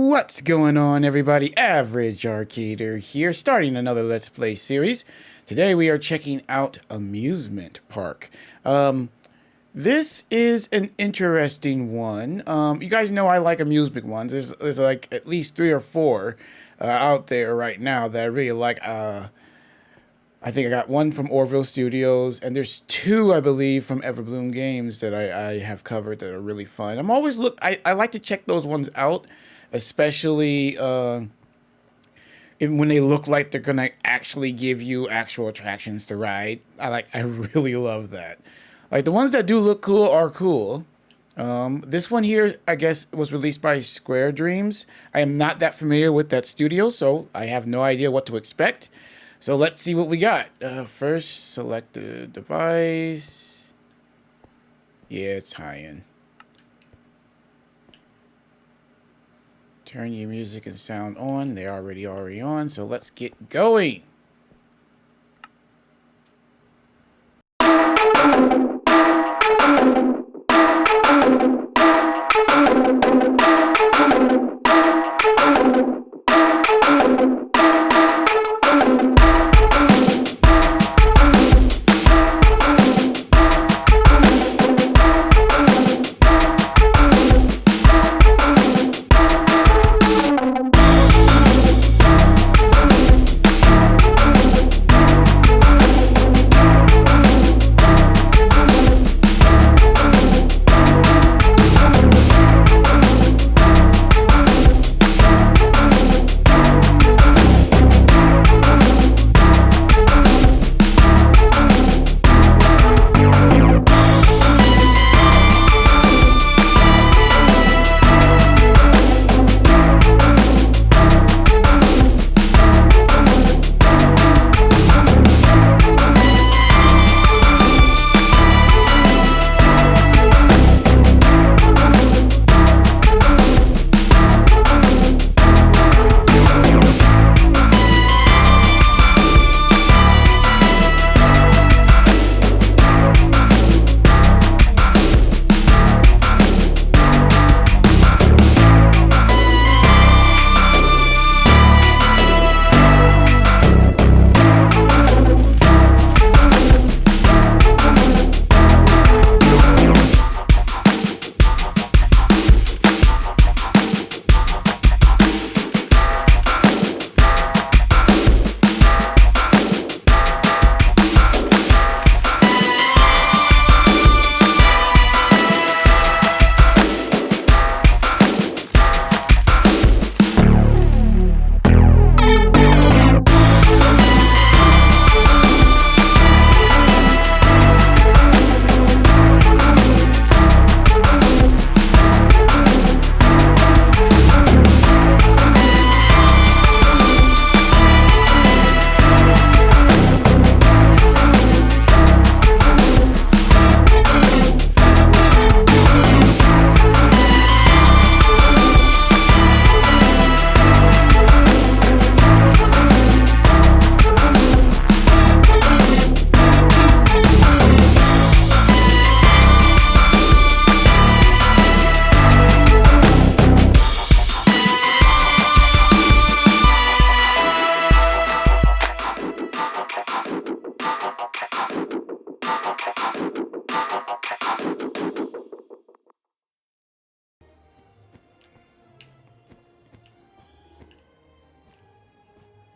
What's going on, everybody? Average Arcader here, starting another Let's Play series. Today we are checking out Amusement Park. This is an interesting one. You guys know I like amusement ones. There's like at least 3 or 4 out there right now that I really like. I think I got one from Orville Studios, and there's 2, I believe, from Everbloom Games that I have covered that are really fun. I like to check those ones out, especially when they look like they're gonna actually give you actual attractions to ride. I really love that. Like the ones that do look cool are cool. This one here, I guess, was released by Square Dreams. I am not that familiar with that studio, so I have no idea what to expect. So let's see what we got. First, select the device. Yeah, it's high-end. Turn your music and sound on. They're already on, so let's get going.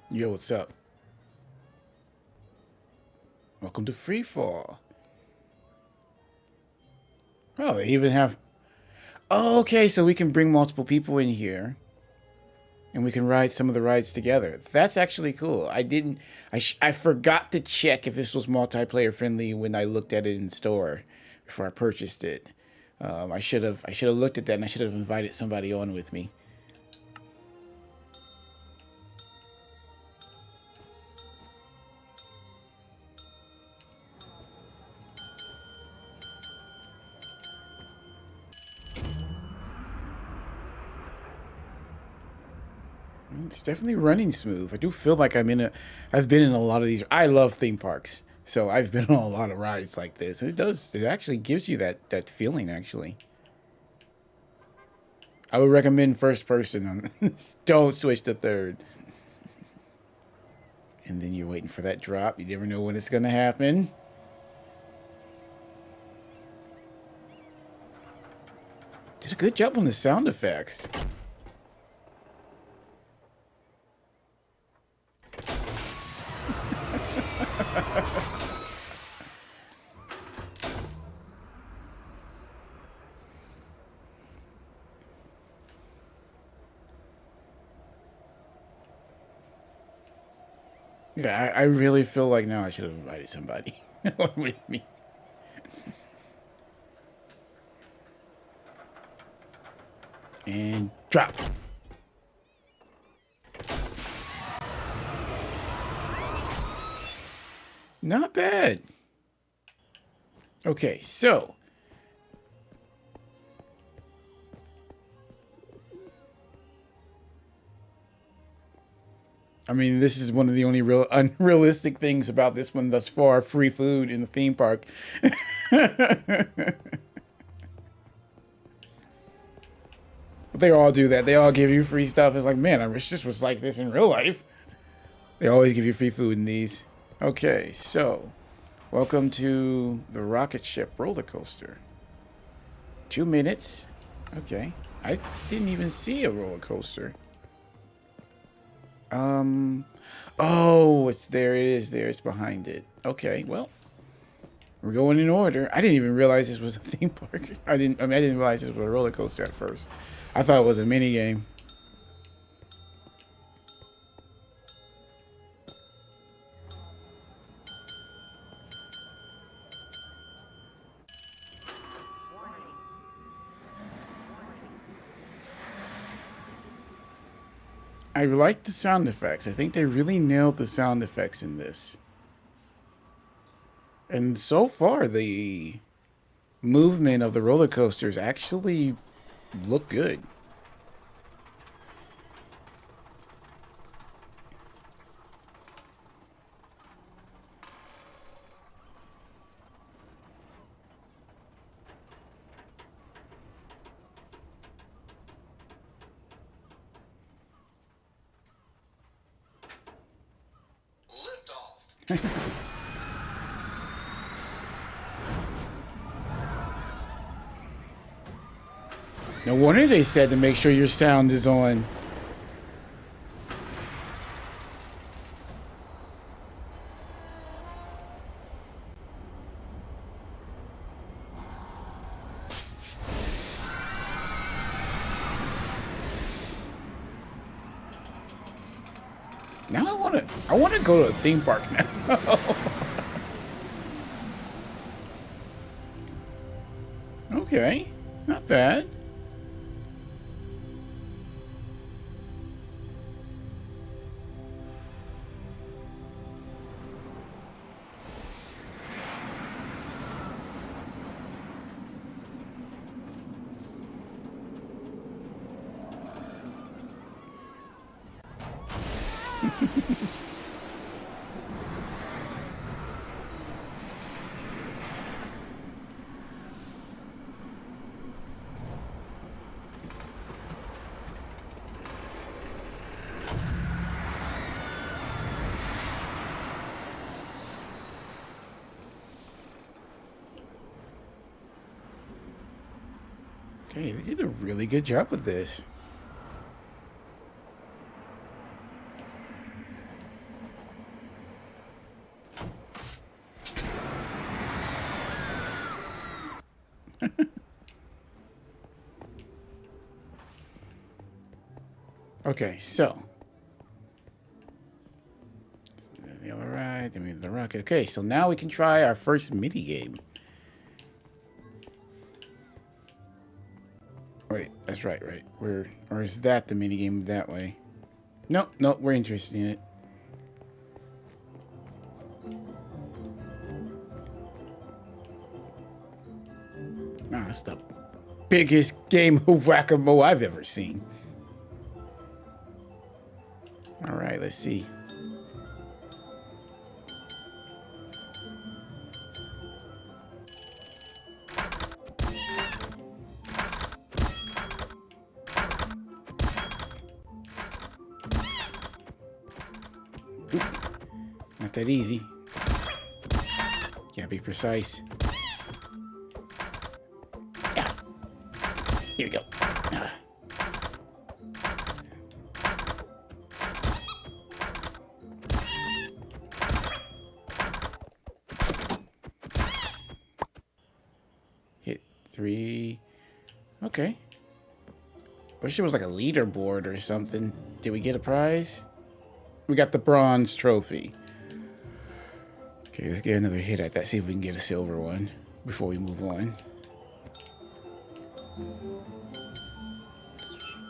Yo, what's up? Welcome to Freefall. Oh, they even have... Oh, okay, so we can bring multiple people in here. And we can ride some of the rides together. That's actually cool. I forgot to check if this was multiplayer friendly when I looked at it in store before I purchased it. I should have looked at that, and I should have invited somebody on with me. It's definitely running smooth. I do feel like I've been in a lot of these. I love theme parks, so I've been on a lot of rides like this. And it actually gives you that feeling, actually. I would recommend first person on this. Don't switch to third. And then you're waiting for that drop. You never know when it's going to happen. Did a good job on the sound effects. Yeah, I really feel like now I should have invited somebody with me. And drop. Not bad. Okay, so I mean, this is one of the only real unrealistic things about this one thus far. Free food in the theme park. But they all do that. They all give you free stuff. It's like, man, I wish this was like this in real life. They always give you free food in these. Okay, so welcome to the rocket ship roller coaster. 2 minutes. Okay. I didn't even see a roller coaster. Oh, it's there. It is there. It's behind it. Okay, well, we're going in order. I didn't even realize this was a theme park. I didn't realize this was a roller coaster at first. I thought it was a mini game. I like the sound effects. I think they really nailed the sound effects in this. And so far, the movement of the roller coasters actually look good. No wonder they said to make sure your sound is on. Now I wanna go to a theme park now. Okay, not bad. Okay, they did a really good job with this. Okay, so the other ride, then we have the rocket. Okay, so now we can try our first mini game. Wait, that's right. Or is that the mini game that way? Nope, we're interested in it. Wow, that's the biggest game of whack-a-mole I've ever seen. All right, let's see. Oop. Not that easy. Gotta be precise. Yeah. Here we go. Ah. Hit 3. Okay. Wish there was like a leaderboard or something. Did we get a prize? We got the bronze trophy. Okay, let's get another hit at that. See if we can get a silver one before we move on.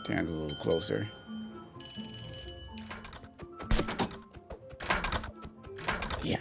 Stand a little closer. Yeah.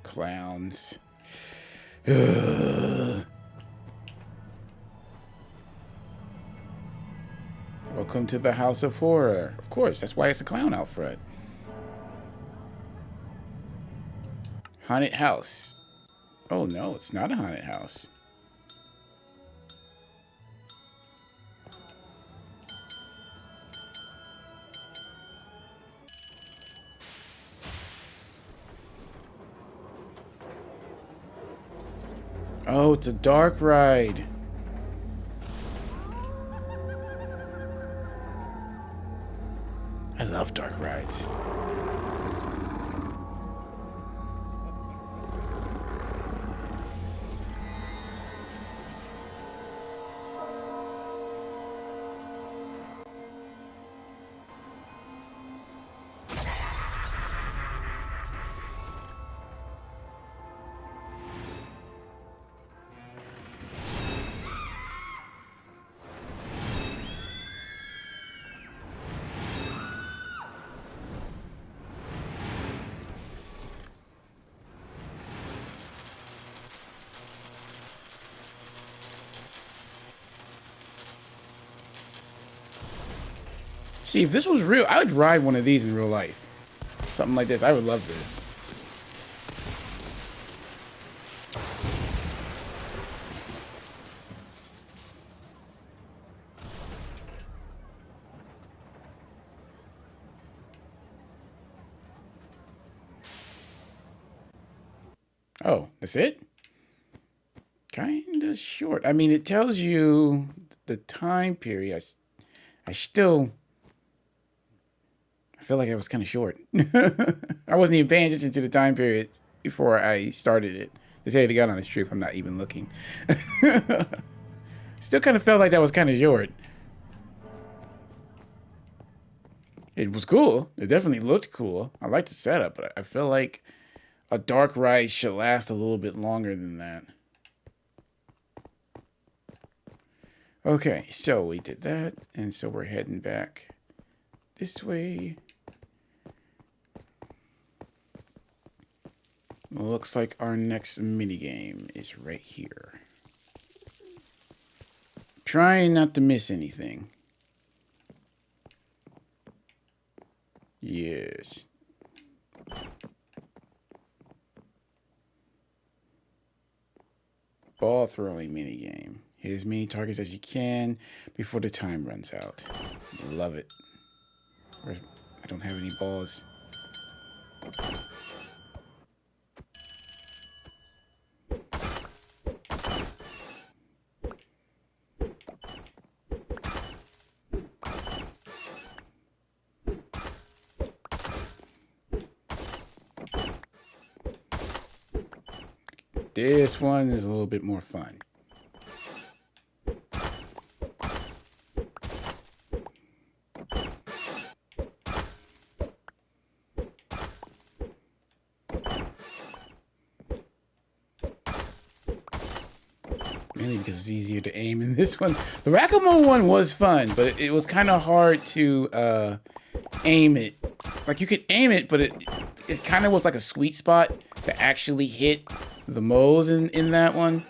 Clowns. Ugh. Welcome to the House of Horror. Of course, that's why it's a clown out front. Haunted house. Oh no, it's not a haunted house. Oh, it's a dark ride. I love dark rides. See, if this was real, I would ride one of these in real life. Something like this. I would love this. Oh, that's it? Kinda short. I mean, it tells you the time period. I still... I feel like I was kind of short. I wasn't even paying attention to the time period before I started it. To tell you the God honest truth, I'm not even looking. Still kind of felt like that was kind of short. It was cool. It definitely looked cool. I like the setup, but I feel like a dark ride should last a little bit longer than that. Okay, so we did that, and so we're heading back this way. Looks like our next minigame is right here. Trying not to miss anything. Yes. Ball throwing minigame. Hit as many targets as you can before the time runs out. Love it. I don't have any balls. This one is a little bit more fun. Mainly because it's easier to aim in this one. The whack-a-mole one was fun, but it was kind of hard to aim it. Like, you could aim it, but it kind of was like a sweet spot to actually hit the moles in that one.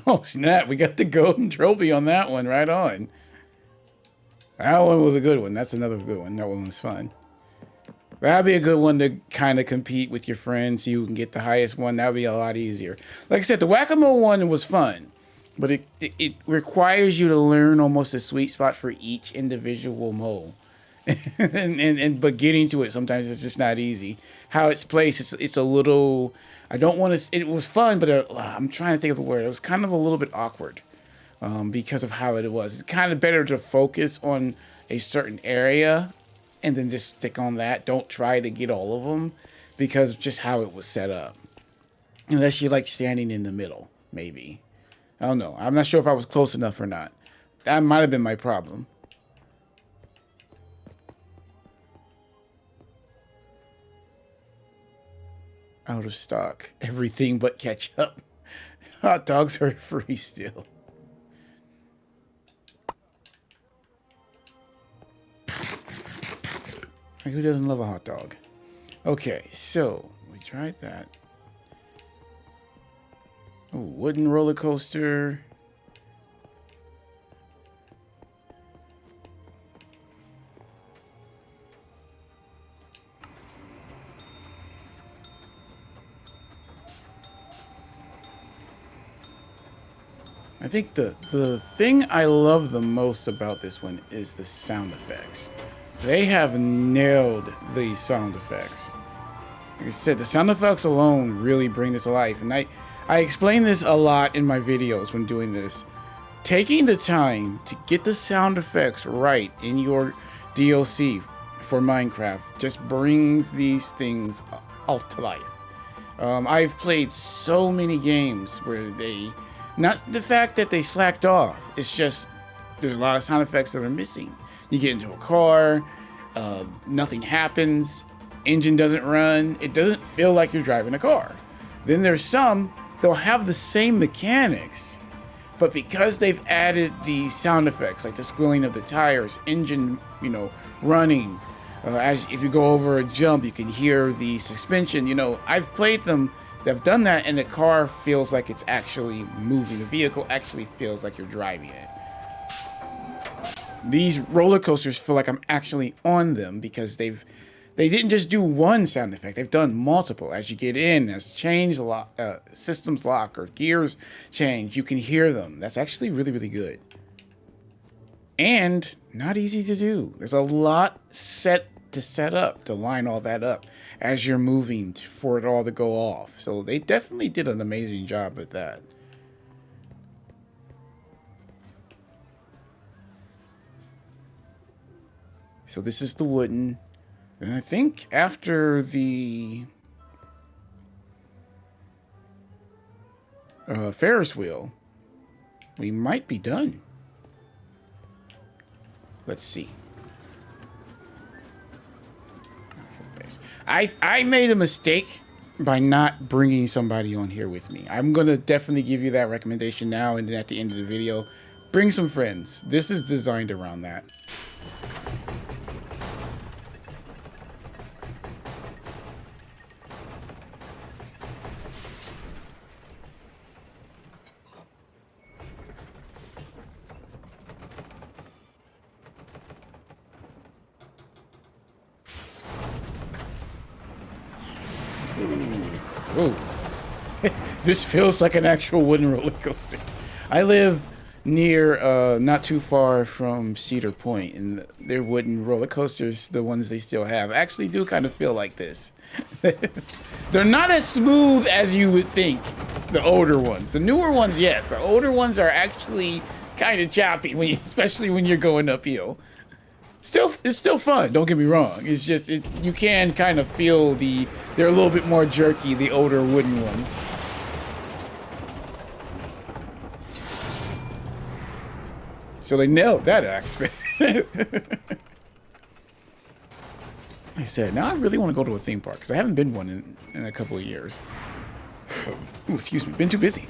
Oh, snap. We got the golden trophy on that one. Right on. That one was a good one. That's another good one. That one was fun. That'd be a good one to kind of compete with your friends so you can get the highest one. That'd be a lot easier. Like I said, the whack-a-mole one was fun, but it requires you to learn almost a sweet spot for each individual mole. But getting to it sometimes it's just not easy. How it's placed, it's a little... I don't want to... It was fun, but I'm trying to think of the word. It was kind of a little bit awkward because of how it was. It's kind of better to focus on a certain area and then just stick on that. Don't try to get all of them because of just how it was set up. Unless you're like standing in the middle, maybe. I don't know. I'm not sure if I was close enough or not. That might have been my problem. Out of stock. Everything but ketchup. Hot dogs are free still. Who doesn't love a hot dog? Okay, so we tried that. Ooh, wooden roller coaster. I think the thing I love the most about this one is the sound effects. They have nailed the sound effects. Like I said, the sound effects alone really bring this to life. And I explain this a lot in my videos when doing this. Taking the time to get the sound effects right in your DLC for Minecraft just brings these things out to life. I've played so many games where they... Not the fact that they slacked off. It's just there's a lot of sound effects that are missing. You get into a car, nothing happens, engine doesn't run. It doesn't feel like you're driving a car. Then there's some, they'll have the same mechanics, But because they've added the sound effects, like the squealing of the tires, engine, running, as if you go over a jump, you can hear the suspension. I've played them. They've done that, and the car feels like it's actually moving. The vehicle actually feels like you're driving it. These roller coasters feel like I'm actually on them because they didn't just do one sound effect. They've done multiple. As you get in, as systems lock or gears change, you can hear them. That's actually really, really good. And not easy to do. There's a lot set up to line all that up as you're moving for it all to go off. So they definitely did an amazing job with that. So this is the wooden. And I think after the Ferris wheel, we might be done. Let's see. I made a mistake by not bringing somebody on here with me. I'm going to definitely give you that recommendation now, and then at the end of the video, bring some friends. This is designed around that. Ooh. This feels like an actual wooden roller coaster. I live near, not too far from Cedar Point, and their wooden roller coasters, the ones they still have, actually do kind of feel like this. They're not as smooth as you would think, the older ones. The newer ones, yes. The older ones are actually kind of choppy, especially when you're going uphill. It's still fun, don't get me wrong. It's just, you can kind of feel they're a little bit more jerky, the older wooden ones. So they nailed that aspect. I said, now I really want to go to a theme park, because I haven't been one in a couple of years. Ooh, excuse me, been too busy.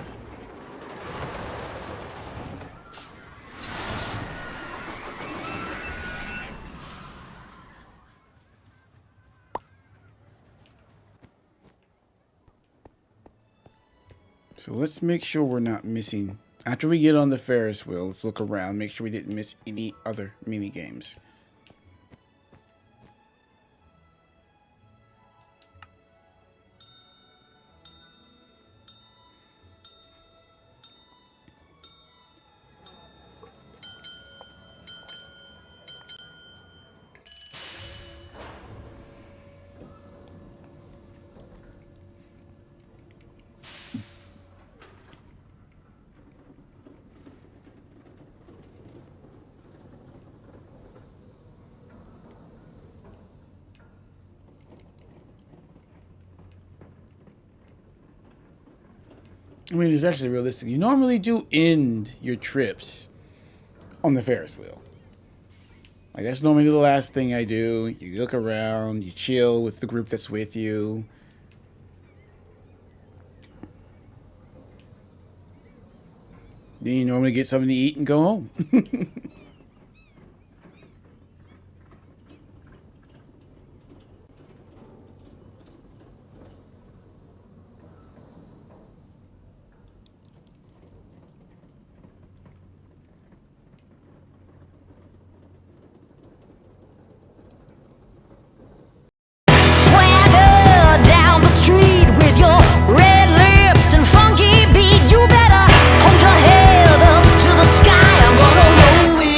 So let's make sure we're not missing. After we get on the Ferris wheel, let's look around, make sure we didn't miss any other mini games. I mean, it's actually realistic. You normally do end your trips on the Ferris wheel. Like, that's normally the last thing I do. You look around, you chill with the group that's with you. Then you normally get something to eat and go home. Hold your head up to the sky. I'm gonna roll with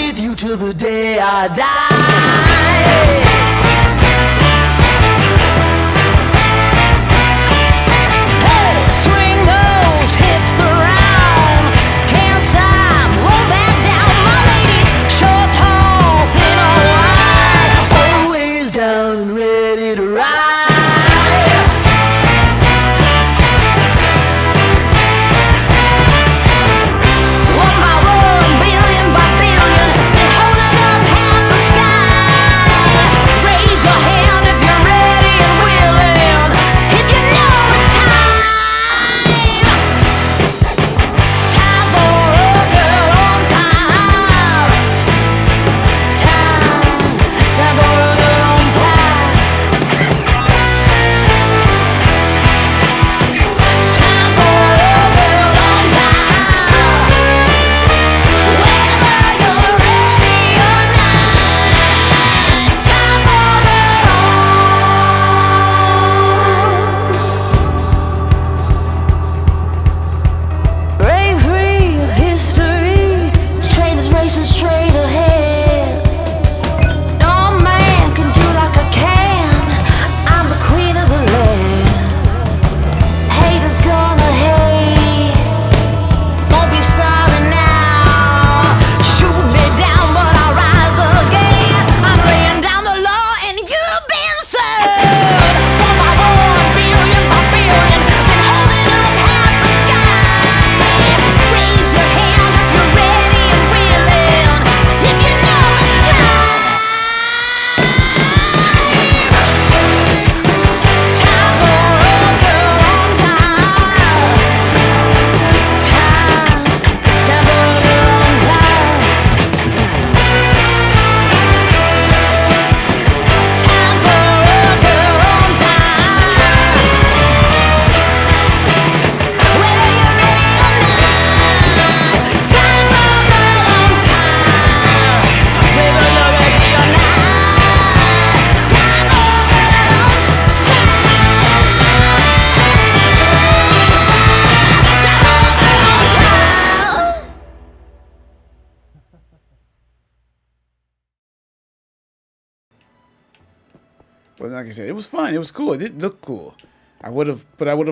But like I said, it was fun. It was cool. It did look cool. I would have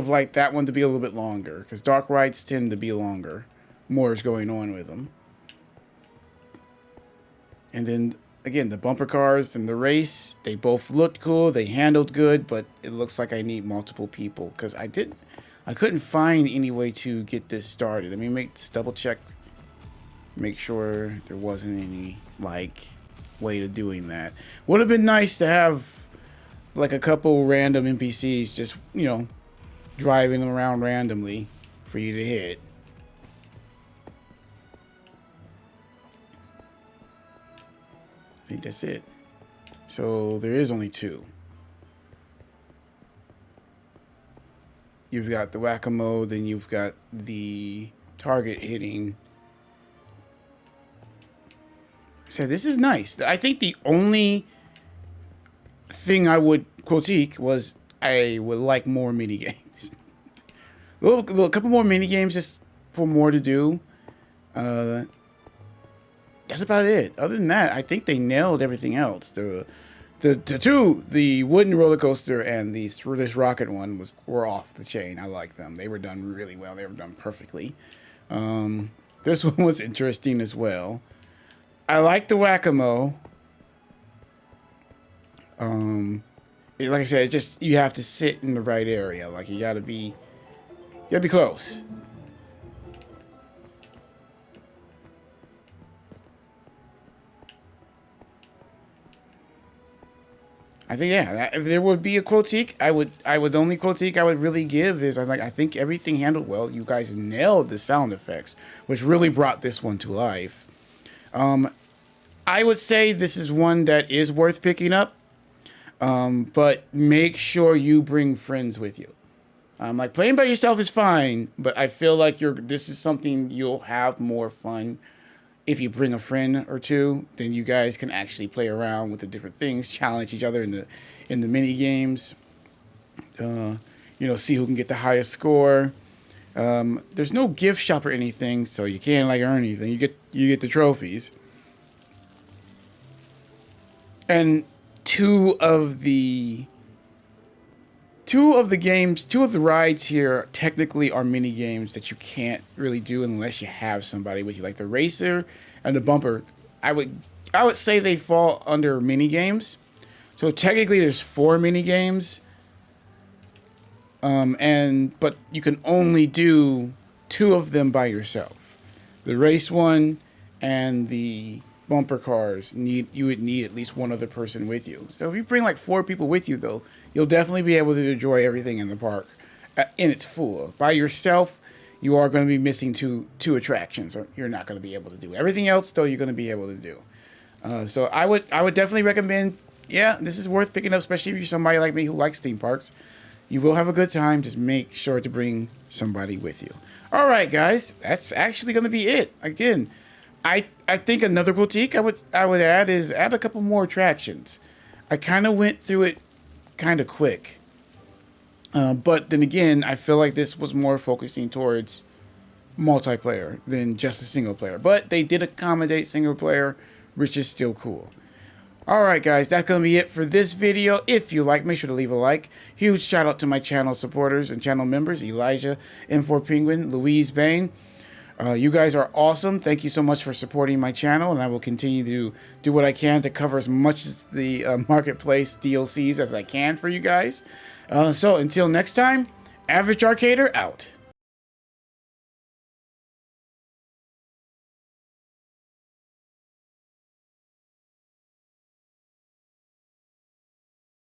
liked that one to be a little bit longer, because dark rides tend to be longer. More is going on with them. And then again, the bumper cars and the race, they both looked cool. They handled good, but it looks like I need multiple people, because I couldn't find any way to get this started. Let me just double check, make sure there wasn't any like way to doing that. Would have been nice to have like a couple random NPCs just, you know, driving around randomly for you to hit. I think that's it. So there is only 2. You've got the whack-a-mole, then you've got the target hitting. So this is nice. I think the only thing I would critique was I would like more mini games. a couple more mini games just for more to do. That's about it. Other than that, I think they nailed everything else. The wooden roller coaster and this rocket one were off the chain. I like them. They were done really well. They were done perfectly. This one was interesting as well. I like the whack-a-mole. Like I said, it's just you have to sit in the right area. Like you gotta be close. I think if there would be a critique, the only critique I would really give is I think everything handled well. You guys nailed the sound effects, which really brought this one to life. I would say this is one that is worth picking up, but make sure you bring friends with you. Like playing by yourself is fine, but I feel like this is something you'll have more fun if you bring a friend or two. Then you guys can actually play around with the different things, challenge each other in the mini games. See who can get the highest score. There's no gift shop or anything, so you can't like earn anything. You get the trophies. And two of the rides here technically are mini games that you can't really do unless you have somebody with you. Like the racer and the bumper, I would say they fall under mini games. So technically there's 4 mini games. But you can only do 2 of them by yourself. The race one and the bumper cars you would need at least one other person with you. So if you bring like 4 people with you, though, you'll definitely be able to enjoy everything in the park in its full. By yourself, you are going to be missing two attractions, or you're not going to be able to do everything else. Though you're going to be able to do. So I would definitely recommend. Yeah, this is worth picking up, especially if you're somebody like me who likes theme parks. You will have a good time. Just make sure to bring somebody with you. All right, guys, that's actually going to be it. Again, I think another critique I would add is add a couple more attractions. I kind of went through it kind of quick, but then again, I feel like this was more focusing towards multiplayer than just a single player. But they did accommodate single player, which is still cool. Alright guys, that's going to be it for this video. If you like, make sure to leave a like. Huge shout out to my channel supporters and channel members, Elijah, M4 Penguin, Louise Bain. You guys are awesome. Thank you so much for supporting my channel, and I will continue to do what I can to cover as much of the marketplace DLCs as I can for you guys. So until next time, Average Arcader out.